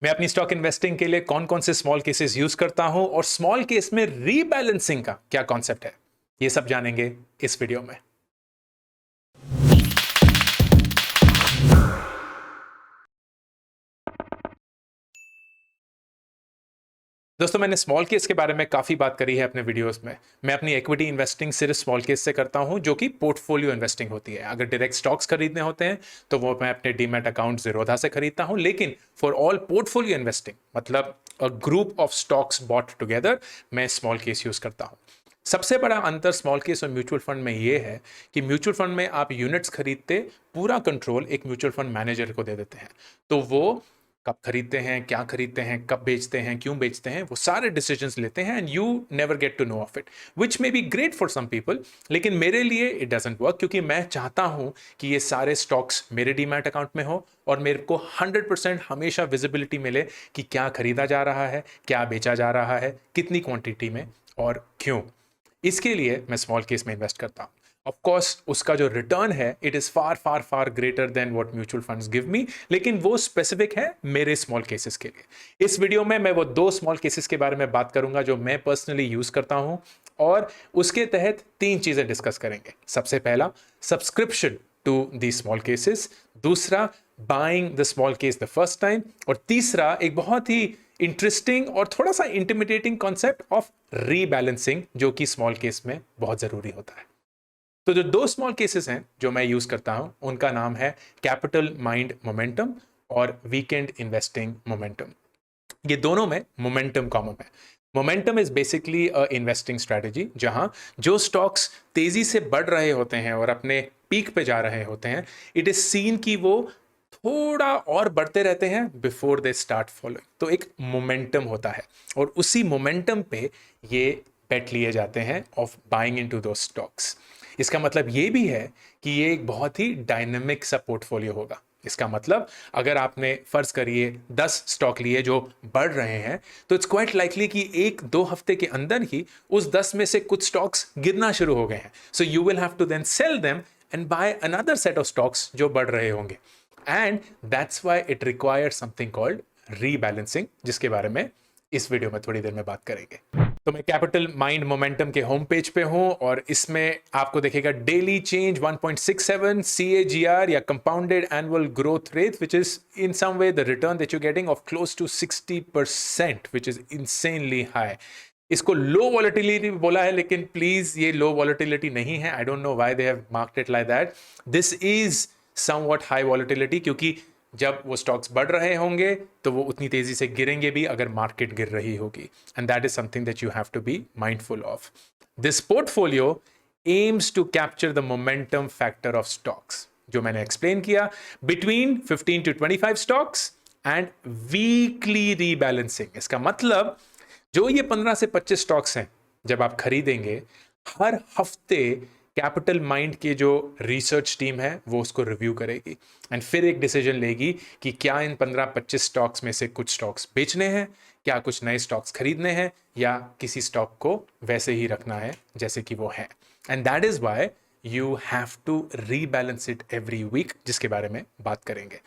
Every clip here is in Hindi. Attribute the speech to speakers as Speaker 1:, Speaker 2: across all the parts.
Speaker 1: मैं अपनी स्टॉक इन्वेस्टिंग के लिए कौन कौन से स्मॉल केसेस यूज करता हूं और स्मॉल केस में रीबैलेंसिंग का क्या कॉन्सेप्ट है, ये सब जानेंगे इस वीडियो में। दोस्तों, मैंने स्मॉल केस के बारे में काफी बात करी है अपने वीडियोस में। मैं अपनी इक्विटी इन्वेस्टिंग सिर्फ स्मॉल केस से करता हूं, जो कि पोर्टफोलियो इन्वेस्टिंग होती है। अगर डायरेक्ट स्टॉक्स खरीदने होते हैं तो वो मैं अपने डीमैट अकाउंट ज़ीरोधा से खरीदता हूं, लेकिन फॉर ऑल पोर्टफोलियो इन्वेस्टिंग, मतलब a group of stocks bought together, मैं स्मॉल केस यूज करता हूं। सबसे बड़ा अंतर स्मॉल केस और म्यूचुअल फंड में ये है कि म्यूचुअल फंड में आप यूनिट्स खरीदते, पूरा कंट्रोल एक म्यूचुअल फंड मैनेजर को दे देते हैं। तो वो कब खरीदते हैं, क्या खरीदते हैं, कब बेचते हैं, क्यों बेचते हैं, वो सारे डिसीजंस लेते हैं and you never get to know of it, which may be great for some people. लेकिन मेरे लिए इट डजंट वर्क, क्योंकि मैं चाहता हूं कि ये सारे स्टॉक्स मेरे डीमैट अकाउंट में हो और मेरे को 100% हमेशा विजिबिलिटी मिले कि क्या खरीदा जा रहा है, क्या बेचा जा रहा है, कितनी क्वांटिटी में और क्यों। इसके लिए मैं स्मॉल केस में इन्वेस्ट करता हूं। ऑफ कोर्स उसका जो रिटर्न है it is far far far greater than what mutual funds give me, लेकिन वो स्पेसिफिक है मेरे स्मॉल केसेस के लिए। इस वीडियो में मैं वो दो स्मॉल केसेस के बारे में बात करूंगा जो मैं पर्सनली यूज करता हूं, और उसके तहत तीन चीजें डिस्कस करेंगे। सबसे पहला, subscription to the small cases. दूसरा, buying the small case the first time. और तीसरा, एक बहुत ही इंटरेस्टिंग और थोड़ा सा इंटिमिडेटिंग कॉन्सेप्ट ऑफ रीबैलेंसिंग, जो कि स्मॉल केस में बहुत जरूरी होता है। तो जो दो स्मॉल केसेस हैं जो मैं यूज करता हूं, उनका नाम है कैपिटल माइंड मोमेंटम और वीकेंड इन्वेस्टिंग मोमेंटम। ये दोनों में मोमेंटम कॉमन है। Momentum is basically a investing strategy, जहां जो स्टॉक्स तेजी से बढ़ रहे होते हैं और अपने पीक पे जा रहे होते हैं, इट इज सीन कि वो थोड़ा और बढ़ते रहते हैं बिफोर दे स्टार्ट फॉलोइंग। तो एक मोमेंटम होता है और उसी मोमेंटम पे ये बेट लिए जाते हैं ऑफ बाइंग इनटू दो स्टॉक्स। इसका मतलब ये भी है कि ये एक बहुत ही डायनेमिक सा पोर्टफोलियो होगा। इसका मतलब अगर आपने फर्ज करिए 10 स्टॉक लिए जो बढ़ रहे हैं, तो इट्स क्वाइट लाइकली कि एक दो हफ्ते के अंदर ही उस 10 में से कुछ स्टॉक्स गिरना शुरू हो गए हैं। So you will have to then sell them and buy another set of stocks जो बढ़ रहे होंगे। And that's why it requires something called rebalancing, जिसके बारे में इस वीडियो में थोड़ी देर में बात करेंगे। तो मैं कैपिटल माइंड मोमेंटम के होम पेज पे हूं और इसमें आपको देखेगा डेली चेंज 1.67 CAGR या compounded annual growth rate, which is in some way the return that you getting off close to 60%, which is insanely high. इसको लो वॉलेटिलिटी बोला है, लेकिन प्लीज ये लो वॉलेटिलिटी नहीं है। आई don't know why they have marked it like that. This is somewhat high volatility, क्योंकि जब वो स्टॉक्स बढ़ रहे होंगे तो वो उतनी तेजी से गिरेंगे भी अगर मार्केट गिर रही होगी, and that is something that you have to be mindful of. This portfolio aims to capture the momentum factor of stocks, जो मैंने एक्सप्लेन किया, between 15 to 25 stocks and weekly rebalancing. इसका मतलब जो ये 15 से 25 स्टॉक्स हैं, जब आप खरीदेंगे, हर हफ्ते कैपिटल माइंड के जो रिसर्च टीम है वो उसको रिव्यू करेगी एंड फिर एक डिसीजन लेगी कि क्या इन 15-25 स्टॉक्स में से कुछ स्टॉक्स बेचने हैं, क्या कुछ नए स्टॉक्स खरीदने हैं, या किसी स्टॉक को वैसे ही रखना है जैसे कि वो है। And that is why you have to rebalance it every week, जिसके बारे में बात करेंगे।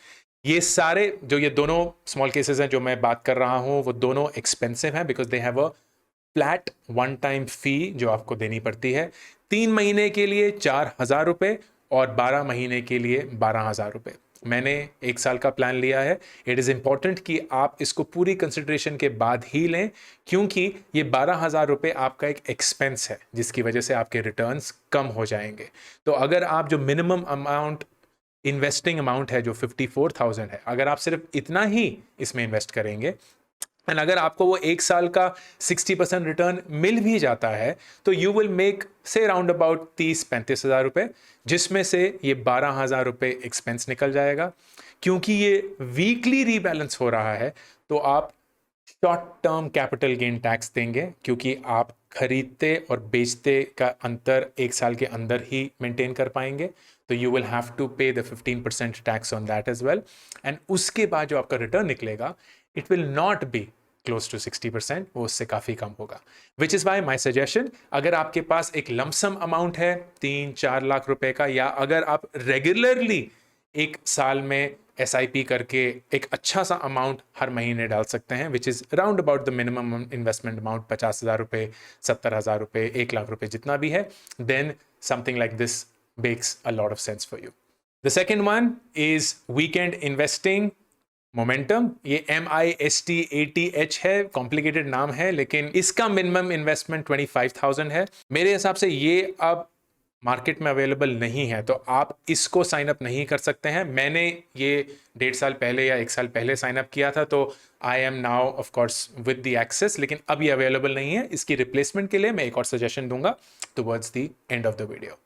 Speaker 1: ये सारे जो ये दोनों स्मॉल केसेस हैं जो मैं बात कर रहा हूं, वो दोनों एक्सपेंसिव हैं because they have a flat one time fee जो आपको देनी पड़ती है। 3 महीने के लिए 4,000 रुपये और 12 महीने के लिए 12,000 रुपये। मैंने 1 साल का प्लान लिया है। इट इज़ इंपॉर्टेंट कि आप इसको पूरी कंसिडरेशन के बाद ही लें, क्योंकि ये 12,000 रुपये आपका एक एक्सपेंस है जिसकी वजह से आपके रिटर्न्स कम हो जाएंगे। तो अगर आप जो मिनिमम अमाउंट इन्वेस्टिंग अमाउंट है जो 54,000 है, अगर आप सिर्फ इतना ही इसमें इन्वेस्ट करेंगे एंड अगर आपको वो 1 साल का 60% रिटर्न मिल भी जाता है, तो यू विल मेक से राउंड अबाउट 30-35 हज़ार रुपये, जिसमें से ये 12,000 रुपये एक्सपेंस निकल जाएगा। क्योंकि ये वीकली रीबैलेंस हो रहा है तो आप short term capital gain tax देंगे, क्योंकि आप खरीदते और बेचते का अंतर 1 साल के अंदर ही मेंटेन कर पाएंगे। तो you will have to pay the 15% tax on that as well. And उसके बाद जो आपका रिटर्न निकलेगा, it will not be close to 60%, वो उससे काफ़ी कम होगा। Which is why my suggestion, अगर आपके पास एक लमसम अमाउंट है 3-4 लाख रुपए का, या अगर आप रेगुलरली 1 साल में SIP करके एक अच्छा सा अमाउंट हर महीने डाल सकते हैं, which is around about the minimum investment amount 50,000 रुपये, 70,000 रुपये, 1 लाख रुपये, जितना भी है, then something like this makes a lot of sense for you. The second one is weekend investing momentum. ये MISTATH है, कॉम्प्लिकेटेड नाम है, लेकिन इसका मिनिमम इन्वेस्टमेंट 25,000 है। मेरे हिसाब से ये अब मार्केट में अवेलेबल नहीं है, तो आप इसको साइन अप नहीं कर सकते हैं। मैंने ये 1.5 साल पहले या 1 साल पहले साइन अप किया था, तो I am now of course with the access, लेकिन अब ये अवेलेबल नहीं है। इसकी रिप्लेसमेंट के लिए मैं एक और सजेशन दूंगा towards the end of the video.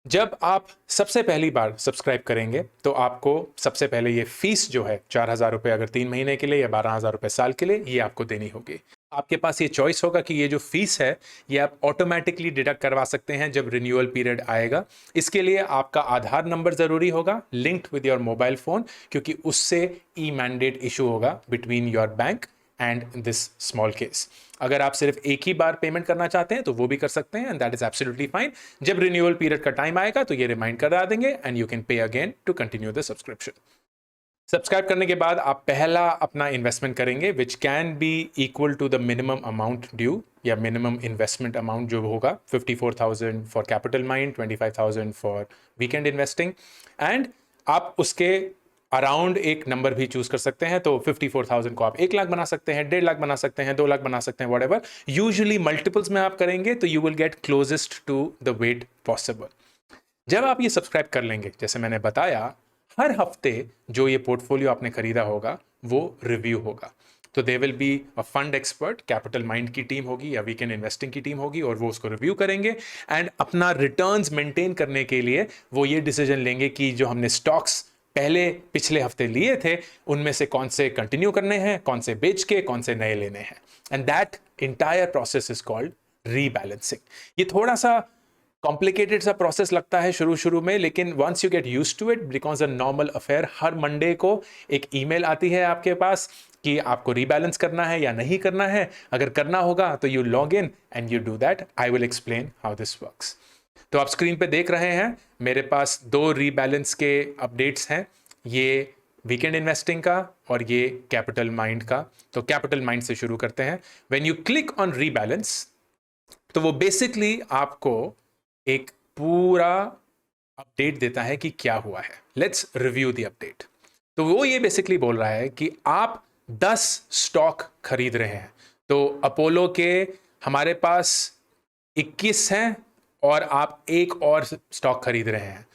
Speaker 1: जब आप सबसे पहली बार सब्सक्राइब करेंगे तो आपको सबसे पहले ये फीस जो है 4,000 रुपये अगर 3 महीने के लिए या 12,000 रुपये साल के लिए, ये आपको देनी होगी। आपके पास ये चॉइस होगा कि ये जो फीस है ये आप ऑटोमेटिकली डिडक्ट करवा सकते हैं जब रिन्यूअल पीरियड आएगा। इसके लिए आपका आधार नंबर ज़रूरी होगा linked with your mobile phone, क्योंकि उससे ई मैंडेट इशू होगा between your bank and this small case. अगर आप सिर्फ एक ही बार पेमेंट करना चाहते हैं तो वो भी कर सकते हैं, and that is absolutely fine. जब रिन्यूअल पीरियड का टाइम आएगा तो ये रिमाइंड करा देंगे and you can pay again to continue the subscription. Subscribe करने के बाद आप पहला अपना इन्वेस्टमेंट करेंगे which can be equal to the minimum amount due, या मिनिमम इन्वेस्टमेंट अमाउंट जो होगा 54,000 for Capitalmind, 25,000 for weekend investing, and आप उसके अराउंड एक नंबर भी चूज कर सकते हैं। तो 54,000 को आप 1 लाख बना सकते हैं, 1.5 लाख बना सकते हैं, 2 लाख बना सकते हैं, व्हाटएवर। यूजुअली मल्टीपल्स में आप करेंगे तो you will get closest to the weight possible. जब आप ये सब्सक्राइब कर लेंगे, जैसे मैंने बताया, हर हफ्ते जो ये पोर्टफोलियो आपने खरीदा होगा वो रिव्यू होगा। तो they will be a fund expert, capital mind की टीम होगी या वीकेंड इन्वेस्टिंग की टीम होगी, और वो उसको रिव्यू करेंगे एंड अपना रिटर्न्स मेंटेन करने के लिए वो ये डिसीजन लेंगे कि जो हमने स्टॉक्स पहले पिछले हफ्ते लिए थे उनमें से कौन से कंटिन्यू करने हैं, कौन से बेच के कौन से नए लेने हैं, and that entire process is called rebalancing. ये थोड़ा सा कॉम्प्लिकेटेड सा प्रोसेस लगता है शुरू में, लेकिन once you get used to it because a normal affair, हर मंडे को एक ईमेल आती है आपके पास कि आपको रीबैलेंस करना है या नहीं करना है। अगर करना होगा तो you log in and you do that. I will explain how this works. तो आप स्क्रीन पे देख रहे हैं मेरे पास 2 रीबैलेंस के अपडेट्स हैं, ये वीकेंड इन्वेस्टिंग का और ये कैपिटल माइंड का। तो कैपिटल माइंड से शुरू करते हैं। When you click on rebalance तो वो बेसिकली आपको एक पूरा अपडेट देता है कि क्या हुआ है। Let's review the update. तो वो ये बेसिकली बोल रहा है कि आप 10 स्टॉक खरीद रहे हैं। तो अपोलो के हमारे पास 21 हैं और आप एक और स्टॉक खरीद रहे हैं।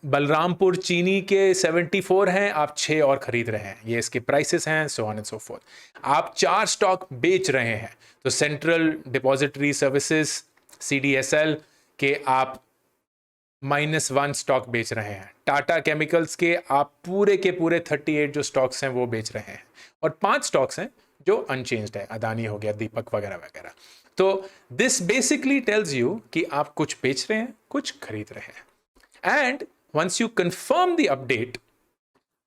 Speaker 1: बलरामपुर चीनी के 74 हैं, आप 6 और खरीद रहे हैं। ये इसके प्राइसेस हैं, so on and so fourth. आप 4 स्टॉक बेच रहे हैं। तो सेंट्रल डिपॉजिटरी सर्विसेज CDSL के आप -1 स्टॉक बेच रहे हैं। टाटा केमिकल्स के आप पूरे के पूरे 38 जो स्टॉक्स हैं वो बेच रहे हैं, और 5 स्टॉक्स हैं जो अनचेंज्ड है, अदानी हो गया, दीपक वगैरह वगैरह। तो दिस बेसिकली टेल्स यू कि आप कुछ बेच रहे हैं, कुछ खरीद रहे हैं। And once you confirm the update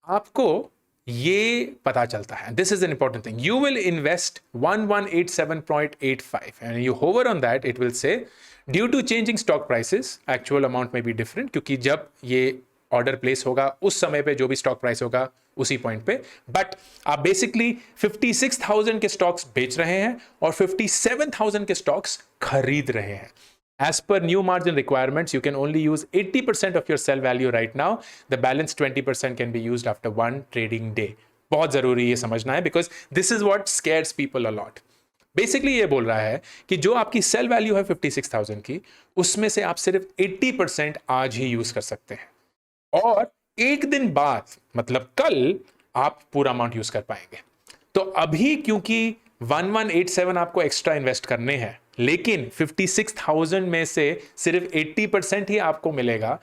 Speaker 1: आपको ये पता चलता है, this is an important thing, you will invest 1187.85 and you hover on that, it will say due to changing stock prices actual amount में बी डिफरेंट, क्योंकि जब ये ऑर्डर प्लेस होगा उस समय पे जो भी स्टॉक प्राइस होगा उसी पॉइंट पे। बट आप बेसिकली 56,000 के स्टॉक्स बेच रहे हैं और 57,000 के स्टॉक्स खरीद रहे हैं। As per new margin requirements, you can only use 80% of your sell value right now. The balance 20% can be used after one trading day. बहुत जरूरी ये समझना है, because this is what scares people a lot. Basically ये बोल रहा है कि जो आपकी सेल वैल्यू है 56,000 की, उसमें से आप सिर्फ 80% आज ही यूज कर सकते हैं, और एक दिन बाद मतलब कल आप पूरा अमाउंट यूज कर पाएंगे। तो अभी क्योंकि 1187 आपको एक्स्ट्रा इन्वेस्ट करने हैं, लेकिन 56,000 में से सिर्फ 80% ही आपको मिलेगा,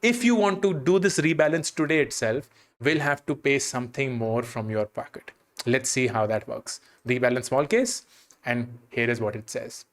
Speaker 1: if you want to do this rebalance today itself, will have to pay something more from your pocket. Let's see how that works. Rebalance small case, and here is what it says.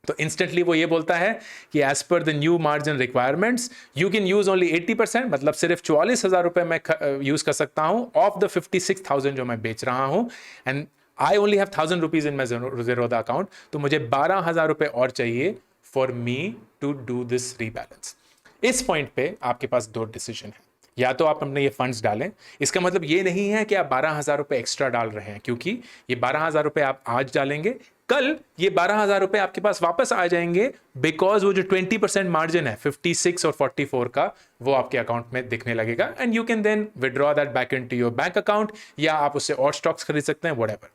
Speaker 1: तो instantly वो ये बोलता है कि as per the new margin requirements, you can use only 80%, मतलब सिर्फ 44,000 रुपए मैं यूज कर सकता हूँ of the 56,000 जो मैं बेच रहा हूँ, and I only have 1,000 rupees in my Zerodha account, तो मुझे 12,000 रुपए और चाहिए for me to do this rebalance. इस पॉइंट पे आपके पास 2 डिसीजन है। या तो आप अपने ये फंड्स डालें। इसका मतलब ये नहीं है कि आप 12,000 रुपए एक्स्ट्रा डाल रहे हैं, क्योंकि ये 12,000 रुपए आप आज डालेंगे, कल ये 12,000 रुपए आपके पास वापस आ जाएंगे, बिकॉज वो जो 20% मार्जिन है 56 और 44 का, वो आपके अकाउंट में दिखने लगेगा, and you can then withdraw that back into your bank account, या आप उससे और स्टॉक्स खरीद सकते हैं, व्हाटएवर।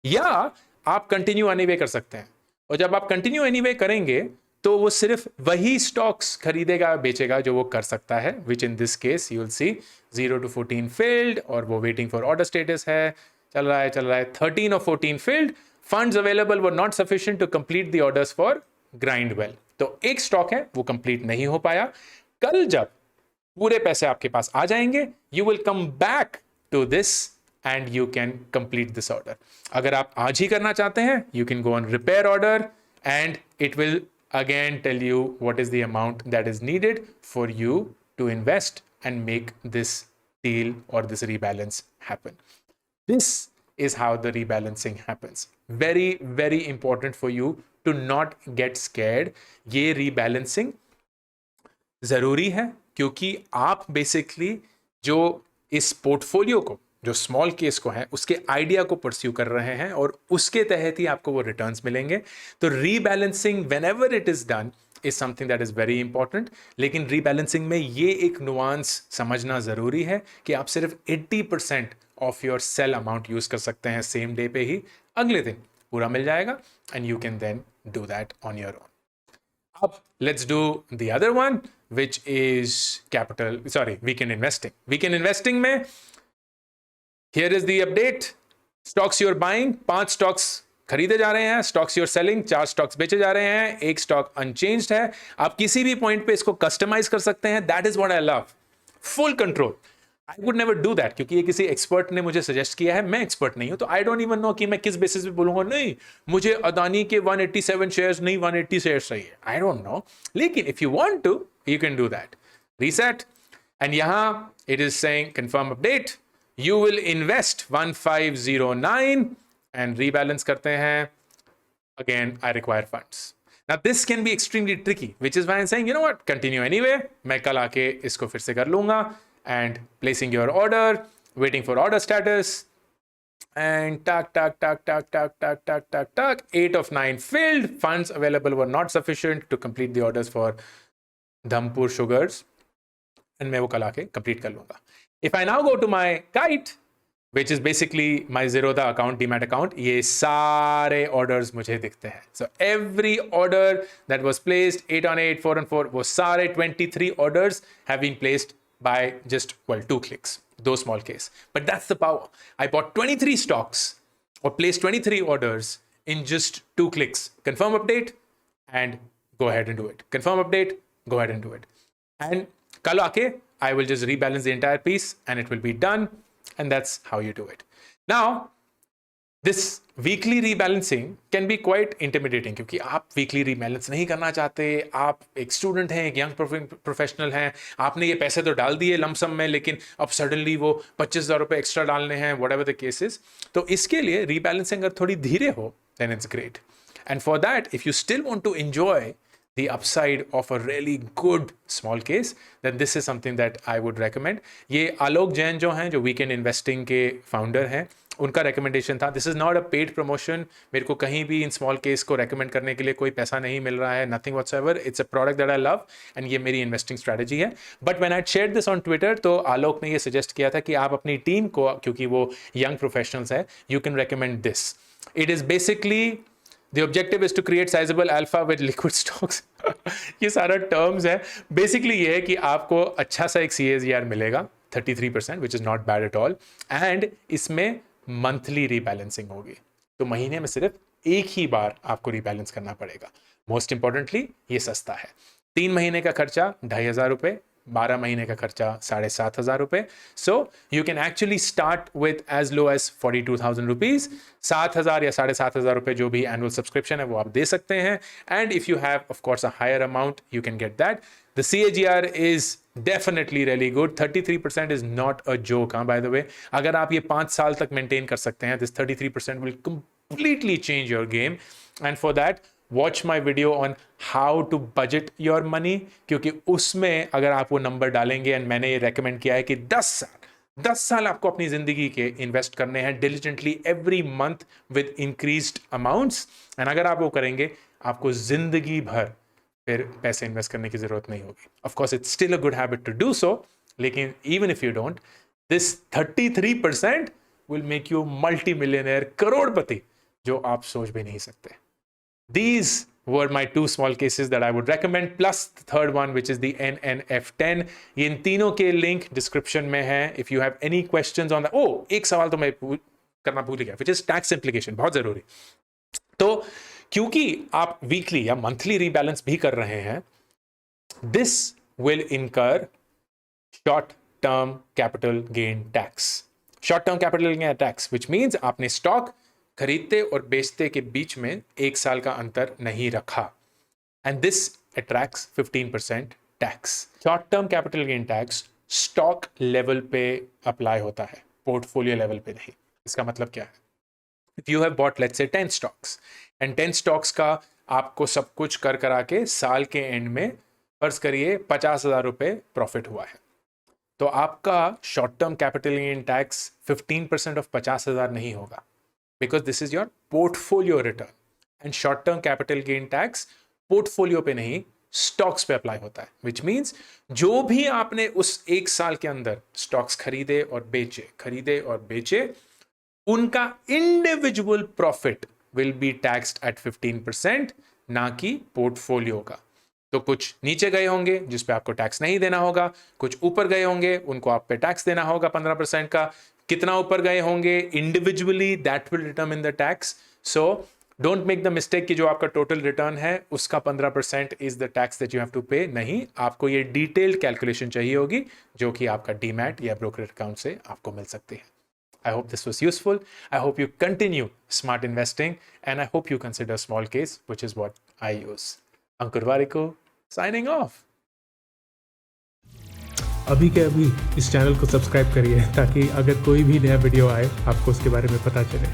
Speaker 1: या आप कंटिन्यू एनीवे कर सकते हैं, और जब आप कंटिन्यू एनीवे करेंगे तो वो सिर्फ वही स्टॉक्स खरीदेगा बेचेगा जो वो कर सकता है, which in this case you will see 0 to 14 failed, और वो वेटिंग फॉर ऑर्डर स्टेटस है, चल रहा है 13 और 14 failed, funds available were not sufficient to complete the orders for Grindwell. तो एक स्टॉक है वो कंप्लीट नहीं हो पाया। कल जब पूरे पैसे आपके पास आ जाएंगे, you will come back to this and you can complete this order. अगर आप आज ही करना चाहते हैं, you can go on repair order and it will again tell you what is the amount that is needed for you to invest and make this deal or this rebalance happen. This is how the rebalancing happens. Very, very important for you to not get scared. ये rebalancing जरूरी है, क्योंकि आप बेसिकली जो इस पोर्टफोलियो को, जो स्मॉल केस को है, उसके आइडिया को परस्यू कर रहे हैं, और उसके तहत ही आपको वो रिटर्न्स मिलेंगे। तो rebalancing whenever it is done is something that is very important. लेकिन रीबैलेंसिंग में ये एक नुआंस समझना जरूरी है कि आप सिर्फ 80% of your sell amount use कर सकते हैं सेम डे पे ही, अगले दिन पूरा मिल जाएगा, and you can then do that on your own. अब let's do the other one, which is weekend investing. Weekend investing में here is the update. Stocks you're buying, 5 stocks खरीदे जा रहे हैं, stocks you're selling, 4 stocks बेचे जा रहे हैं, 1 stock unchanged है। आप किसी भी पॉइंट पे इसको कस्टमाइज कर सकते हैं। That is what I love. Full control. I would never do that, क्योंकि ये किसी एक्सपर्ट ने मुझे सजेस्ट किया है, मैं एक्सपर्ट नहीं हूं, तो आई डोंट इवन नो कि मैं किस बेसिस पे बोलूंगा नहीं मुझे अदानी के 187 शेयर्स नहीं 180 शेयर्स चाहिए, आई डोंट नो। लेकिन if you want to, you can do that. Reset, and यहां it is saying confirm update, you will invest 1509 and rebalance करते हैं, again I require funds. Now this can be extremely tricky, which is why I'm saying, you know what, continue anyway, मैं कल आके इसको फिर से कर लूंगा, and placing your order, waiting for order status, and tuck, 8 of 9 filled, funds available were not sufficient to complete the orders for Dhampur Sugars, and मैं वो कल आके complete कर लूंगा। If I now go to my Kite, which is basically my Zerodha account, Demat account, ये सारे orders मुझे दिखते हैं। So every order that was placed, 8 on 8, 4 on 4, वो सारे 23 orders have been placed by just 2 clicks, those small case. But that's the power. I bought 23 stocks or placed 23 orders in just 2 clicks. Confirm update and go ahead and do it. Confirm update, go ahead and do it. And kal aake, I will just rebalance the entire piece and it will be done. And that's how you do it. Now, this weekly rebalancing can be quite intimidating, क्योंकि आप weekly rebalance नहीं करना चाहते, आप एक स्टूडेंट हैं, एक यंग प्रोफेशनल हैं, आपने ये पैसे तो डाल दिए लमसम में, लेकिन अब सडनली वो 25,000 रुपये एक्स्ट्रा डालने हैं, whatever the case is। तो इसके लिए rebalancing अगर थोड़ी धीरे हो, then it's great. And for that, if you still want to enjoy the upside of a really good small case, then this is something that I would recommend. ये आलोक जैन जो हैं, जो वीकेंड इन्वेस्टिंग के फाउंडर हैं, उनका रिकमेंडेशन था। This is not a paid promotion, मेरे को कहीं भी इन स्मॉल केस को रेकमेंड करने के लिए कोई पैसा नहीं मिल रहा है, nothing whatsoever. It's a product that I love and ये मेरी इन्वेस्टिंग स्ट्रैटेजी है। But when I shared this on Twitter, तो आलोक ने ये सजेस्ट किया था कि आप अपनी टीम को, क्योंकि वो यंग प्रोफेशनल्स है, you can recommend this. It is basically The objective is to create sizable alpha with liquid stocks. ये सारा टर्म्स है। बेसिकली ये है कि आपको अच्छा सा एक CAGR मिलेगा 33%, which is not bad at all, and इसमें मंथली रीबैलेंसिंग होगी। तो महीने में सिर्फ एक ही बार आपको रीबैलेंस करना पड़ेगा। मोस्ट इंपॉर्टेंटली ये सस्ता है। 3 महीने का खर्चा 2,500 रुपये, 12 महीने का खर्चा 7,500 रुपये। So you can actually start with as low as 42,000 rupees. 7,000 या 7,500 रुपये जो भी एनुअल सब्सक्रिप्शन है वो आप दे सकते हैं। And if you have of course a higher amount, you can get that. The CAGR is definitely really good. 33% is not a joke. हाँ, बाय द वे, अगर आप ये 5 साल तक मेंटेन कर सकते हैं, this 33% will completely change your game, and for that watch my video on how to budget your money, क्योंकि उसमें अगर आप वो नंबर डालेंगे, एंड मैंने ये रेकमेंड किया है कि 10 साल आपको अपनी जिंदगी के इन्वेस्ट करने हैं diligently every month with increased amounts, and अगर आप वो करेंगे आपको जिंदगी भर फिर पैसे इन्वेस्ट करने की जरूरत नहीं होगी. Of course it's still a good habit to do so, लेकिन even if you don't, this 33% will make you multi millionaire, करोड़पति, जो आप सोच भी नहीं सकते. These were my 2 small cases that I would recommend, plus the third one, which is the NNF10. ये इन तीनों के लिंक डिस्क्रिप्शन में है. If you have any questions on that, एक सवाल तो मैं करना भूल गया, which is tax implication, बहुत जरूरी. तो क्योंकि आप वीकली या मंथली रीबैलेंस भी कर रहे हैं, this will incur short term capital gain tax. Short term capital gain tax, which means आपने स्टॉक खरीदते और बेचते के बीच में 1 साल का अंतर नहीं रखा, and this attracts 15% tax. Short term capital gain tax stock level पे अप्लाई होता है, पोर्टफोलियो लेवल पे नहीं. इसका मतलब क्या है? If you have bought let's say 10 stocks, and 10 stocks का आपको सब कुछ कर करा के साल के एंड में फर्ज करिए 50,000 रुपए प्रॉफिट हुआ है, तो आपका short term capital gain tax 15% of 50,000 नहीं होगा, because this is your portfolio return, and short term capital gain tax portfolio पे नहीं, stocks पे apply होता है, which means जो भी आपने उस 1 साल के अंदर stocks खरीदे और बेचे, उनका individual profit will be taxed at 15%, ना कि portfolio का. तो कुछ नीचे गए होंगे जिस पे आपको टैक्स नहीं देना होगा, कुछ ऊपर गए होंगे उनको आप पे टैक्स देना होगा 15% का. कितना ऊपर गए होंगे individually, that will determine the tax. So don't make the mistake कि जो आपका टोटल रिटर्न है उसका 15% is the tax that you have to pay. नहीं, आपको ये डिटेल्ड कैलकुलेशन चाहिए होगी जो कि आपका डीमैट या ब्रोकर अकाउंट से आपको मिल सकती है. I hope this was useful. I hope you continue smart investing, and I hope you consider small case, which is what I use. Ankur Warikoo signing off.
Speaker 2: अभी के अभी इस चैनल को सब्सक्राइब करिए ताकि अगर कोई भी नया वीडियो आए आपको उसके बारे में पता चले.